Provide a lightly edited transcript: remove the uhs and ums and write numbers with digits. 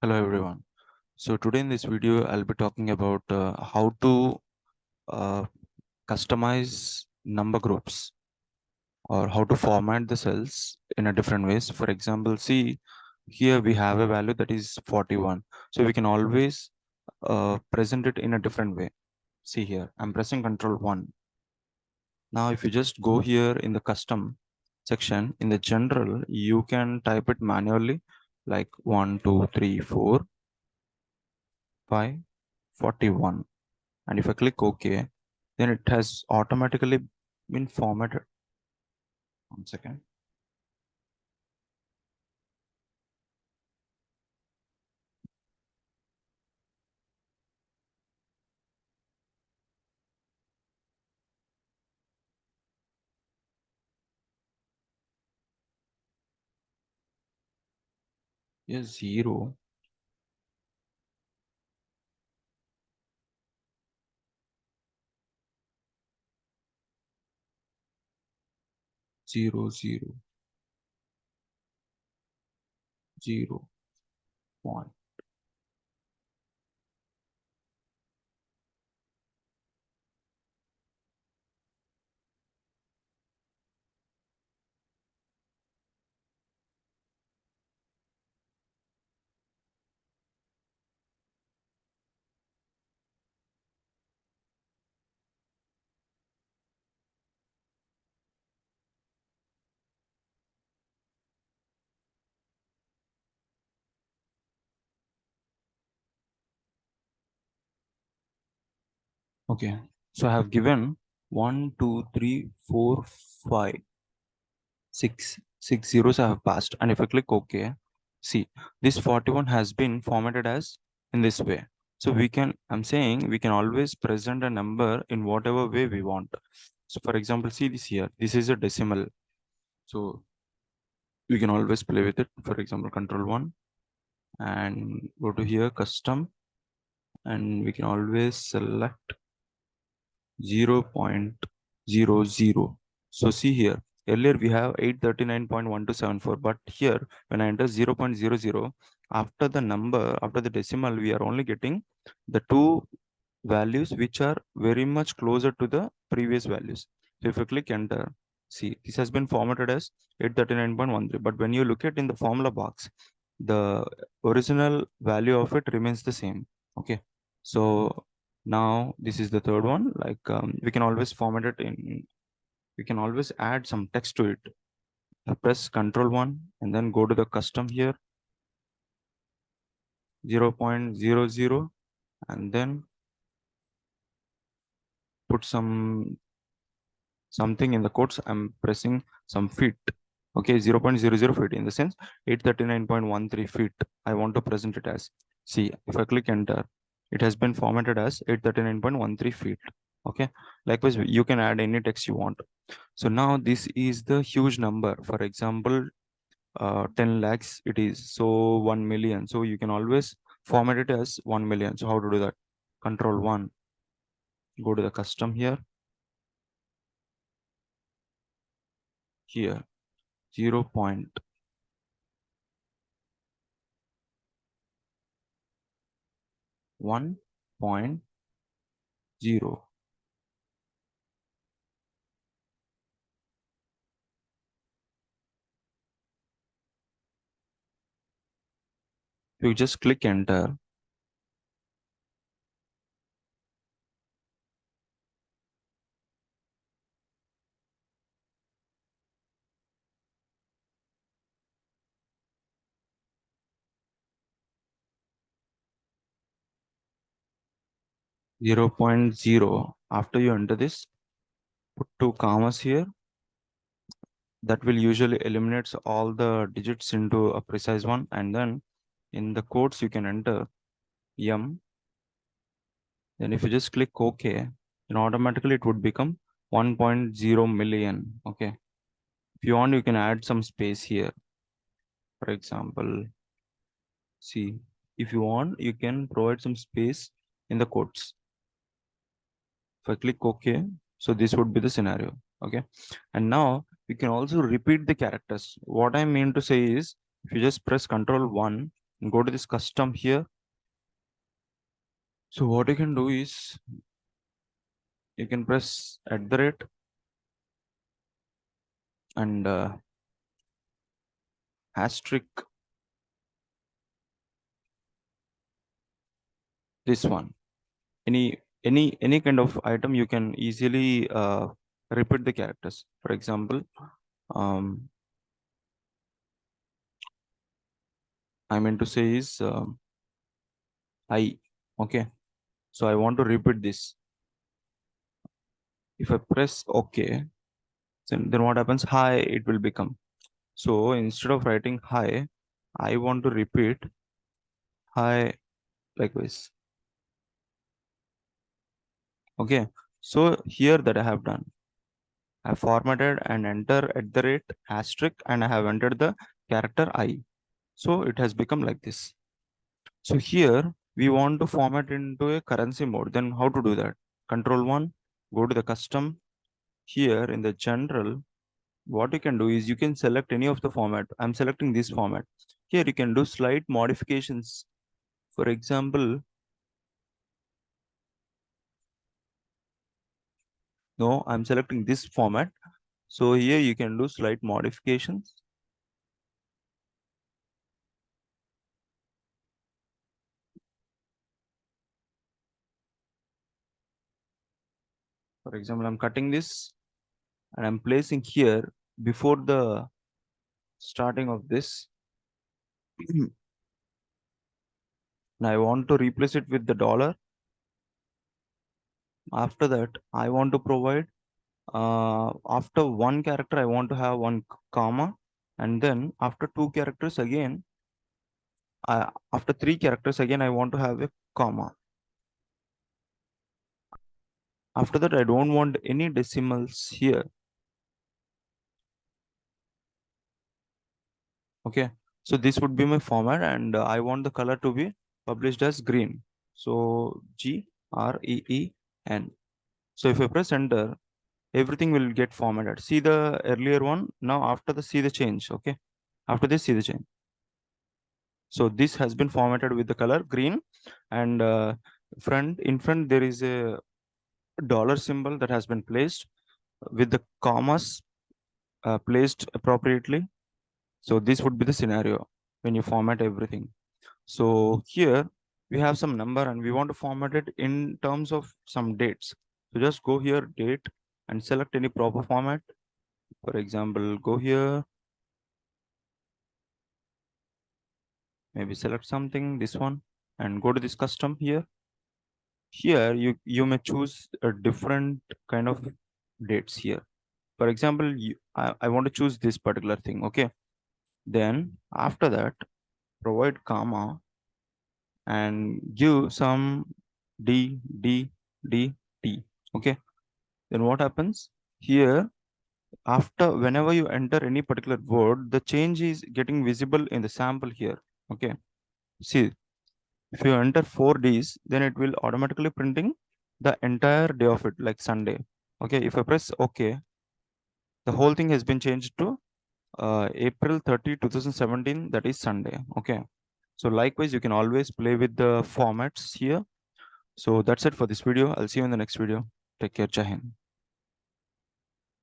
Hello everyone. So today in this video, I'll be talking about how to uh, customize number groups or how to format the cells in a different ways. For example, see here we have a value that is 41. So we can always present it in a different way. See here, I'm pressing Control 1. Now, if you just go here in the custom section, in the general, you can type it manually like 1, 2, 3, 4, 5, 41. And if I click OK, then it has automatically been formatted. 1 second. Yes, 0, 0, 0, 0, 1. Okay. So I have given 1, 2, 3, 4, 5, 6. 6 zeros I have passed. And if I click OK, see, this 41 has been formatted as in this way. So I'm saying we can always present a number in whatever way we want. So for example, see this here. This is a decimal. So we can always play with it. For example, Control 1 and go to here, custom, and we can always select 0.00. So see here, earlier we have 839.1274, but here when I enter 0.00, after the number, after the decimal, we are only getting the two values which are very much closer to the previous values. So if you click enter, see, this has been formatted as 839.13, but when you look at in the formula box, the original value of it remains the same. Okay, so now this is the third one. Like we can always format it in, we can always add some text to it. Press Control 1 and then go to the custom here, 0.00, and then put something in the quotes. I'm pressing some feet. Okay, 0.00 feet, in the sense 839.13 feet I want to present it as. See, if I click enter, it has been formatted as 839.13 feet. Okay, likewise you can add any text you want. So now this is the huge number. For example, 10 lakhs it is, so 1 million. So you can always format it as 1 million. So how to do that? Control 1, go to the custom here, 0.1. Zero. You just click enter. Zero point 0. After you enter this, put two commas here. That will usually eliminates all the digits into a precise one. And then in the quotes, you can enter M. Then if you just click OK, then automatically it would become 1.0 million. Okay. If you want, you can add some space here. For example, see, if you want, you can provide some space in the quotes. If I click OK, so this would be the scenario. Okay. And now you can also repeat the characters. What I mean to say is, if you just press Control 1, Go to this custom here. So what you can do is you can press @ and asterisk this one. Any kind of item you can easily repeat the characters. For example, I meant to say is I. Okay, so I want to repeat this. If I press OK, then what happens? Hi, it will become. So instead of writing hi, I want to repeat hi likewise. Okay, so here that I have done, I formatted and enter @ and I have entered the character I. So it has become like this. So here we want to format into a currency mode. Then how to do that? Control 1, go to the custom. Here in the general, what you can do is you can select any of the format. I'm selecting this format. Here you can do slight modifications. For example, no, I'm selecting this format. So here you can do slight modifications. For example, I'm cutting this and I'm placing here before the starting of this. And I want to replace it with the dollar. After that, I want to provide after one character, I want to have one comma, and then after two characters again, after three characters again, I want to have a comma. After that, I don't want any decimals here. Okay, so this would be my format, and I want the color to be published as green. So GREEN. So if I press enter, everything will get formatted. See the earlier one. Now after the see the change. Okay, after this see the change. So this has been formatted with the color green, and in front there is a dollar symbol that has been placed with the commas placed appropriately. So this would be the scenario when you format everything. So here we have some number and we want to format it in terms of some dates. So just go here, date, and select any proper format. For example, go here, maybe select something, this one, and go to this custom here. Here you may choose a different kind of dates here. For example, I want to choose this particular thing. Okay. Then after that, provide comma and give some D, D, D, T. Okay. Then what happens here? After whenever you enter any particular word, the change is getting visible in the sample here. Okay. See, if you enter 4 Ds, then it will automatically printing the entire day of it, like Sunday. Okay. If I press OK, the whole thing has been changed to April 30, 2017. That is Sunday. Okay. So likewise, you can always play with the formats here. So that's it for this video. I'll see you in the next video. Take care. Jai Hind.